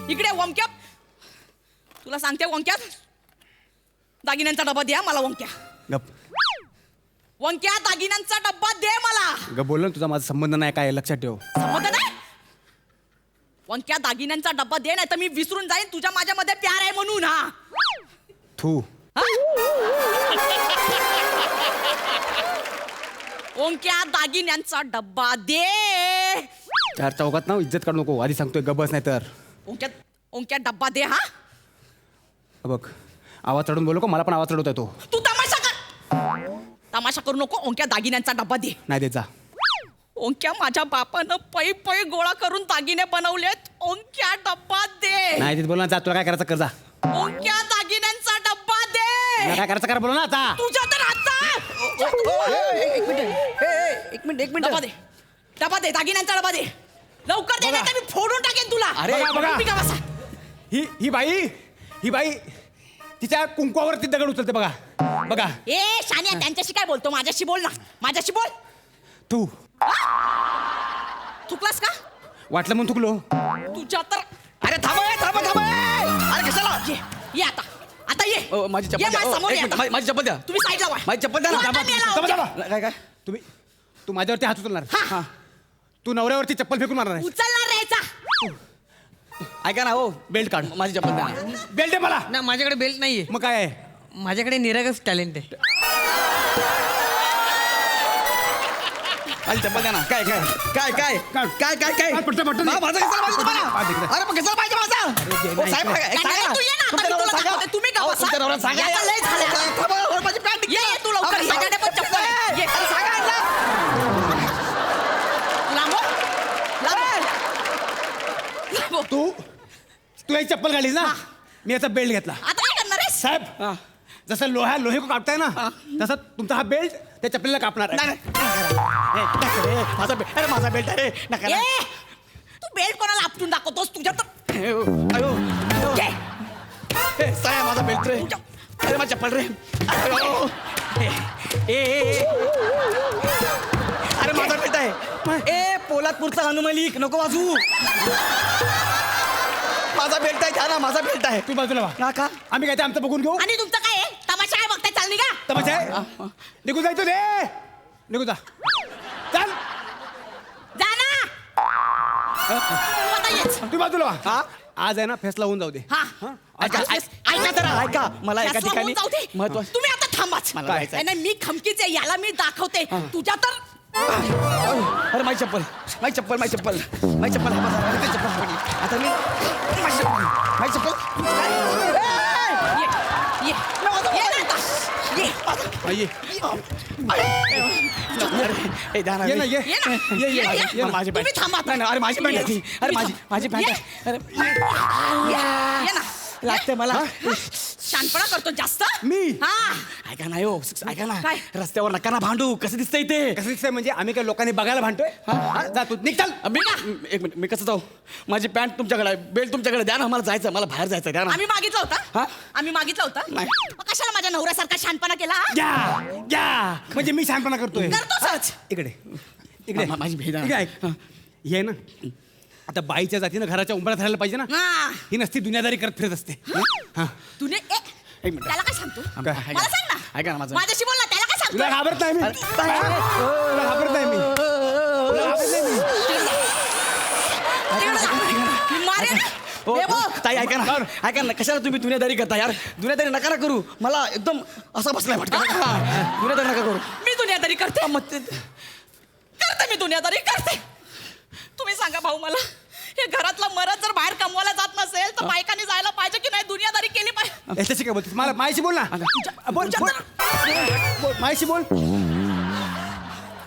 इकडे वमक्या. तुला सांगते वमक्या दागिन्यांचा डब्बा द्या मला. वमक्या वमक्या दागिन्यांचा डब्बा दे मला. बोल ना तुझा माझा संबंध नाही काय लक्षात ठेव. संबंध नाही. वमक्या दागिन्यांचा डब्बा दे नाही तर मी विसरून जाईन तुझ्या माझ्यामध्ये प्यार आहे म्हणून. हा तू ओंक्या दागिन्यांचा डब्बा दे. चार चौकात ना इज्जत काढू नको. आधी सांगतोय गबस नाही तर. ओंक्या ओंक्या डब्बा दे. हा बघ आवाज चढून बोलू का? मला पण आवाज चढवतोय तो. तू तमाशा कर. तमाशा करू नको. ओंक्या दागिन्यांचा डब्बा दे. नाही देत जा. ओंक्या माझ्या बापानं पै पै गोळा करून दागिने बनवलेत. ओंक्या डब्बा दे. नाही देत बोल ना. जा तुला काय करायचं कर जा. ओंक्या दागिन्यांचा डब्बा दे. तुला काय करायचं कर बोल ना आता. तुझ्या तर आता एक मिनिट डबा दे. डबा दे. दागिन्यांचा डबा दे. लवकर दे नाही तर मी फोडून टाकेन तुला. अरे बघा तुम्ही का बसा? ही बाई तिच्या कुंकवावरती दगड उचलते बघा बघा. ए शान्या त्यांच्याशी काय बोलतो माझ्याशी बोल ना माझ्याशी बोल. तू थुकलास का वाटलं म्हणून थुकलो. तुझ्या तर अरे थांबा अरे कशाला ये आता आता ये माझी ये चप्पल द्या. माझ्या समोर ये आता. माझी चप्पल द्या. तुम्ही साईडला व्हा. माझी चप्पल द्या ना. तू आता मेला थांबा, होता. थांबा. काय तू माझ्यावरती हात उचलणार. तू नवऱ्यावरती चप्पल फेकून मारणार आहे. उचलणार राहायचा. ऐका ना हो बेल्ट काढ माझी चप्पल द्या. बेल्ट आहे मला. ना माझ्याकडे बेल्ट नाहीये. मग काय आहे? माझ्याकडे निरागस टॅलेंट आहे. माझी चप्पल द्या ना. काय पटकन. माझं कशाला पाहिजे तुम्हाला? अरे मग कशाला पाहिजे माझा? ओ, साहेब नाही, तू ये ना, आता मी तुला दाखवते. तुम्ही का बसा? याचा लय झालं. माझी पॅन्ट ये तू लवकर सगळ्याकडे पण चप्पल आहे. ये. लांबो. तू एक चप्पल घालीस ना मी याचा बेल्ट घेतला. आता काय करणार आहेस? साहेब जसं लोहे को कापताय ना तसं तुमचा हा बेल्ट त्या चपलीला कापणार आहे. माझा बेल्ट आहे नका ना. ए, तू बेल्ट कोणाला आपटून दाखवतोस तुझ्या तर ये. साहेब माझा बेल्ट रे. अरे माझी चप्पल रे. अरे माझा बेल्ट आहे. ए पोलादपूरचा हनुमलिक नको वाजू. माझा बेल्ट आहे घ्या ना माझा बेल्ट आहे. तू बाजूला वा. ना का आम्ही काय ते आमचं बघून घेऊ. आणि तुमचं काय आहे तमाशा आहे बघताय चालली का? तमाशा आहे निघून जायचं दे. निघून जा. चल जा ना. तू आता येच. तू बाजूला वा. हा? आज आहे ना फेसला होऊन जाऊ दे. हा. ऐका तर ऐका मला एका फॅसला ठिकाणी होऊन जाऊ दे. महत्वाचं तुम्ही आता थांबाच. मला जायचंय. नाही, मी खमकीच आहे याला मी दाखवते तुझ्या तर अरे माझी चप्पल आहे माझी चप्पल आता मी माझी चप्पल ये ये ना आता. ये ये. ए द्या ना ये ना रे. ये. ये ना. ये ये, ये. ये. माझी तुम्ही पॅन्ट थांबा. नाही अरे माझी पॅन्ट आहे ती. अरे माझी पॅन्ट आहे. अरे ये ना. लागते मला. शानपणा करतो जास्त मी? हा. ऐका ना हो ऐका ना काय? रस्त्यावर नका ना भांडू कसं दिसतंय ते. कसं दिसतंय म्हणजे आम्ही काय लोकांनी बघायला भांडतोय. हा? जा तू निघ चल. एक मिनिट मी कसं जाऊ माझी पॅन्ट तुमच्याकडे आहे बेल्ट तुमच्याकडे द्या ना मला जायचं मला बाहेर जायचं द्या ना. आम्ही मागितलं होता हा? आम्ही मागितलं होतं नाही. मग कशाला माझ्या नवऱ्यासारखा शानपणा केला या म्हणजे मी शहाणपणा करतोय. करतोच. इकडे माझी भेद इकडे ऐक. हे ना आता बाईच्या जातीनं घराच्या उंबऱ्यात राहायला पाहिजे ना. हा. ही नसती दुनियादारी करत फिरत असते. हा. तुने एक मिनिट. त्याला काय सांगतो काय? मला सांग ना ऐका ना माझं. माझ्याशी बोल ना त्याला काय तुला सांगतो घाबरत नाही मी. तुला घाबरत नाही मी. तुला घाबरत नाही मी. मी मारेन. हो, हे बघ. ताई ऐका ना कशाला तुम्ही दुनियादारी करता यार दुनियादारी नका ना करू मला एकदम असा बसलाय वाटतं दुनियादारी नका करू. मी दुनियादारी करते मग ते- करते मी दुनियादारी करते तुम्ही सांगा भाऊ मला हे घरातला मरद जर बाहेर कमवायला जात नसेल तर बायकांनी जायला पाहिजे की नाही दुनियादारी केली पाहिजे याच्याशी काय बोलतेस मला माझ्याशी बोल ना. बोल बोल. बोल माझ्याशी बोल.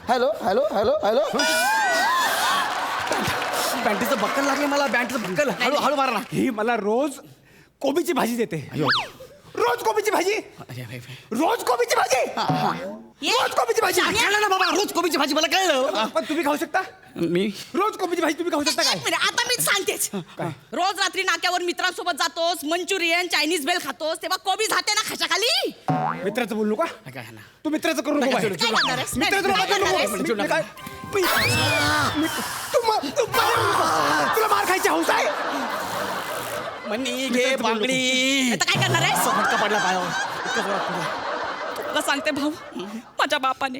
हॅलो हॅलो हॅलो हॅलो पॅन्टीचं बक्कल लागले मला पॅन्टचं बक्कल हळू हळू मारा ना. ही मला रोज कोबीची भाजी देते. रोज कोबीची भाजी. रोज कोबीची भाजी. रोज कोबीची भाजी. कळलं ना बाबा रोज कोबीची भाजी मला कळलं. पण तुम्ही खाऊ शकता. मी रोज कोबीची भाजी तुम्ही खाऊ शकता एक काय? मिनिट, आता मी सांगतेच रोज रात्री नाक्यावर मित्रांसोबत जातोस मंचुरियन चायनीज बेल खातोस तेव्हा कोबी जाते ना खाशाखाली मित्राचं बोलू का? ऐका ना तू मित्राचं करू नको. नका, बाई. काय करणार आहेस? मित्राचं काय नको करणार करू. आहेस? मी काय- तुला मार खायची हौस आहे. मनी घे बांगडी आता काय करणार आहेस फटका पडला पायावर इतकं जोरात पडला. तुला सांगते भाऊ माझ्या बापाने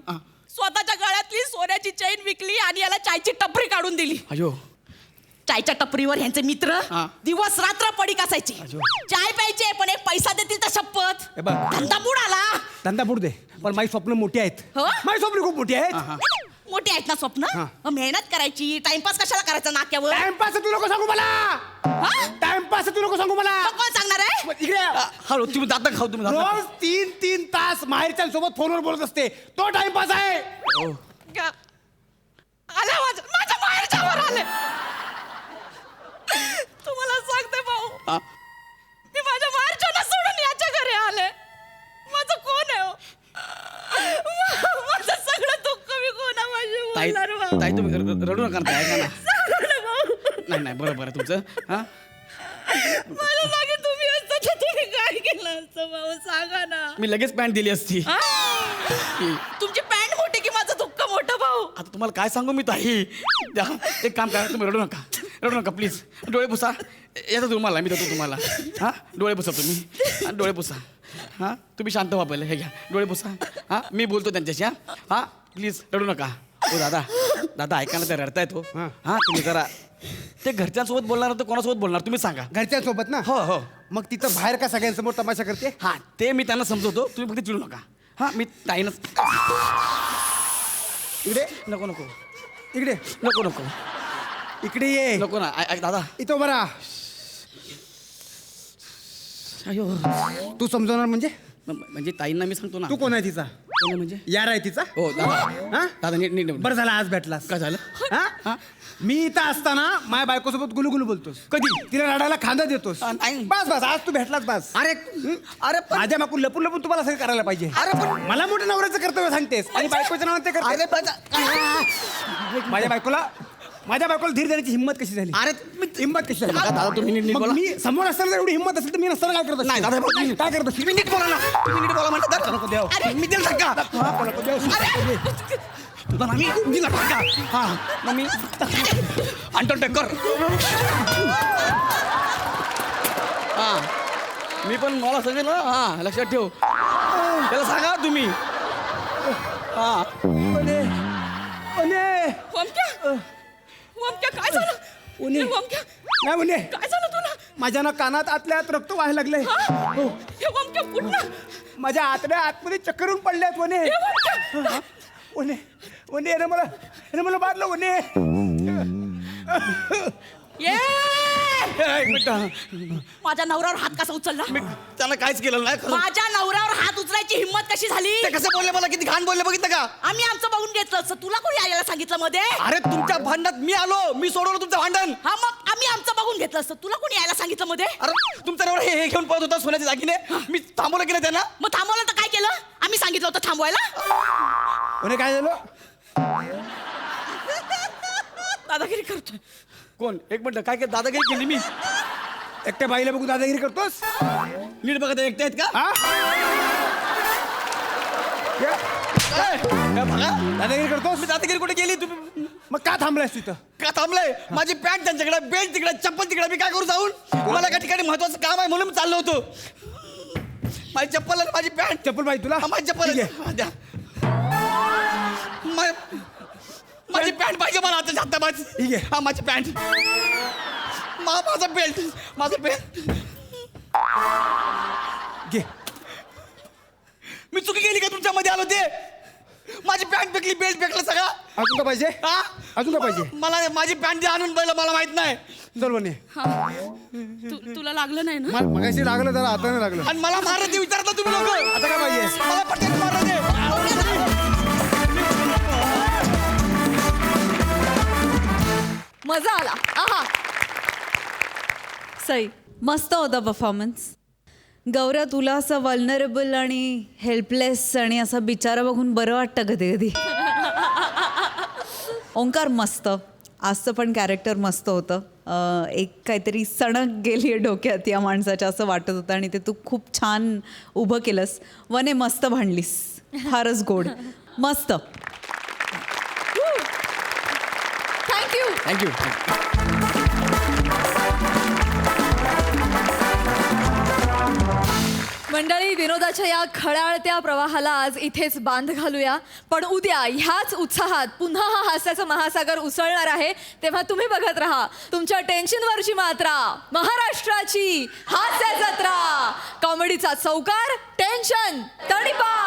स्वतःच्या गळ्यातली सोन्याची चैन विकली आणि याला चायची टपरी काढून दिली अयो चायच्या टपरीवर ह्यांचे मित्र हा. दिवस रात्र पडीक असायचे चाय प्यायचे पण एक पैसा देतील तर शपथ हे बघ. धंदा बुडाला धंदा बुड दे पण माझी स्वप्न मोठी आहेत. हो? माझी स्वप्न खूप मोठी आहेत. मोठी आहेत ना स्वप्न हा. मग मेहनत करायची टाइमपास कशाला करायचा नाक्यावर टाइमपास तू नको सांगू मला. हा? टाइमपास तू नको सांगू मला. मग कोण सांगणार आहे इकडे ये. हळू तुम्ही दाता खाऊ तुम्ही दाता रोज 3-3 तास माहेरच्यांसोबत फोनवर बोलत असते तो टाइमपास आहे. ग- आले माझ्या माहेरच्यावर आले तुम्हाला सांगते भाऊ हा. मी माझ्या माहेरच्याला सोडून याच्या घरी आले माझं कोण आहे हो? माझं सगळं दुःख मी कोणाशी ताई बोलणार भाऊ ताई तुम्ही रडू नका ना, ताई, ऐका ना सांगा ना भाऊ नाही बरं तुमचं हा मला सांगे तुम्ही असता तर तुम्ही काय केलं आमचं भाऊ सांगा ना. मी लगेच पॅन्ट दिली असती. तुमची पॅन्ट मोठी की माझं दुःख मोठं भाऊ. आता तुम्हाला काय सांगू मी ताई. द्या, एक काम करा, तुम्ही रडू नका प्लीज. डोळे पुसा. येतो तुम्हाला, मी देतो तुम्हाला. हां, डोळे पुसा तुम्ही. डोळे पुसा. हां, तुम्ही शांत व्हा पहिले. हे घ्या, डोळे पुसा. हां, मी बोलतो त्यांच्याशी. हां प्लीज रडू नका. हो दादा ऐका ना, ते रडतायत हो. हां तुम्ही जरा ते घरच्यांसोबत बोलणार तर कोणासोबत बोलणार तुम्ही सांगा. घरच्यांसोबत ना. हो. मग तिथं बाहेर का सगळ्यांसमोर तमाशा करते. हां ते मी त्यांना समजवतो, तुम्ही फक्त चिडू नका. हां मी ताईनं. इकडे नको इकडे नको इकडे ये. नको ना. दादा इथं बरा. अयो तू समजवणार म्हणजे म्हणजे ताईंना मी सांगतो ना. तू कोण आहे तिचा. कोण आहे म्हणजे? यार आहे तिचा. हो दादा. हा दादा नीट बरं झालं आज भेटलास. काय झालं? हा मी इथं असताना माझ्या बायकोसोबत गुलुगुलू बोलतोस. कधी? तिला रडायला खांदा देतोस. नाही. बस आज तू भेटलास बस. अरे माझ्या माकून लपून तुम्हाला सगळं करायला पाहिजे. अरे पण मला मोठ्या नवऱ्याचं कर्तव्य सांगतेस आणि बायकोचं नाव ते करते. माझ्या बायकोला धीर देण्याची हिंमत कशी झाली. अरे हिंमत कशी झाली. दादा तुम्ही नीट मग बोला. मी समोर असताना एवढी हिंमत असेल तर मी नसताना काय करतो. नाही दादा काय करतो. तुम्ही नीट बोला ना. तुम्ही नीट बोला म्हणता. नको देव. मी दिल धक्का. तुझा ना मी दिला धक्का. हां मग मी अंडरटेकर. हां मी पण मला सगळं ना. हां लक्षात ठेव. त्याला सांगा तुम्ही. हां वमक्या काय झालं. उन्हे. वमक्या नाही उन्हे. काय झालं तुला. माझ्या ना कानात आतल्या आत रक्त व्हायला लागलंय. हे वमक्या कुठं. माझ्या आतल्या आतमध्ये चक्करून पडल्यात वने. वने वने यानं मला मारलं वने. ये एक मिनिट. माझ्या नवऱ्यावर हात कसा उचलला. मी त्याला काहीच केलं नाही. माझ्या नवऱ्यावर हात उचलायची हिंमत कशी झाली. ते कसं बोलले मला, किती घाण बोलले बघितलं का. आम्ही आमचं बघून घेतलं असतं. तुला कोणी यायला सांगितलं मध्ये. अरे तुमच्या भांडणात मी आलो, मी सोडवलं तुमचं भांडण. हा मग आम्ही आमचं बघून घेतलं असतं. तुला कोणी यायला सांगितलं मध्ये. अरे तुमच्या नवरा हे घेऊन पळत होता सोन्याच्या दागिने. मी थांबवलं की नाही त्यांना. मग थांबवलं तर काय केलं. आम्ही सांगितलं होतं थांबवायला. वने काय झालं. दादागिरी करतोय. कोण. एक मिनिट काय दादागिरी केली मी. एकट्या बाईला बघून दादागिरी करतोस. नीट बघा ते एकटे आहेत का. हा बघा दादागिरी करतोस. मी दादागिरी कुठे गेली तुम्ही. मग का थांबलायस तिथं. का थांबलंय. माझी पॅन्ट त्यांच्याकडे, बेल्ट तिकडे, चप्पल तिकडे. मी काय करू जाऊन. मला एका ठिकाणी महत्वाचं काम आहे म्हणून मी चाललो होतो. माझी चप्पल आणि माझी पॅन्ट. चप्पल पाहिजे तुला. माझी चप्पल ठीक आहे. द्या. माझी पॅन्ट पाहिजे मला आता जाता माझी. ठीक आहे. हा माझी पॅन्ट. माझा बेल्ट. माझं बेल्ट. घे. मी चुकी केली का तुमच्या मध्ये आलो ते. माझी पॅन्ट फेकली, बेल्ट फेकलं सगळं. अजून का पाहिजे. हा अजून का पाहिजे. मला माझी पॅन्ट आणून पहिलं मला माहित नाही. चल वने. तुला लागलं नाही ना. मगाशी लागलं जरा आता नाही लागलं. आणि मला मारत ते विचारलं तुम्ही लोक. आता काय पाहिजे. मला पटकन मारत ते. मजा आला. आहा सई. मस्त होता परफॉर्मन्स. गौऱ्या तुला असं वल्नरेबल आणि हेल्पलेस आणि असं बिचारा बघून बरं वाटतं कधी कधी. ओंकार मस्त. आजचं पण कॅरेक्टर मस्त होतं. एक काहीतरी सणक गेली आहे डोक्यात या माणसाच्या असं वाटत होतं आणि ते तू खूप छान उभं केलंस. वने मस्त भांडलीस. फारच गोड. मस्त. थँक्यू. थँक्यू. मंडळी, विनोदाच्या या खळाळत्या प्रवाहाला आज इथेच बांध घालूया. पण उद्या ह्याच उत्साहात पुन्हा हा हास्याचा महासागर उसळणार आहे. तेव्हा तुम्ही बघत राहा तुमच्या टेन्शनवरची मात्रा, महाराष्ट्राची हास्य जत्रा. कॉमेडीचा चौकार, टेन्शन तडीपार.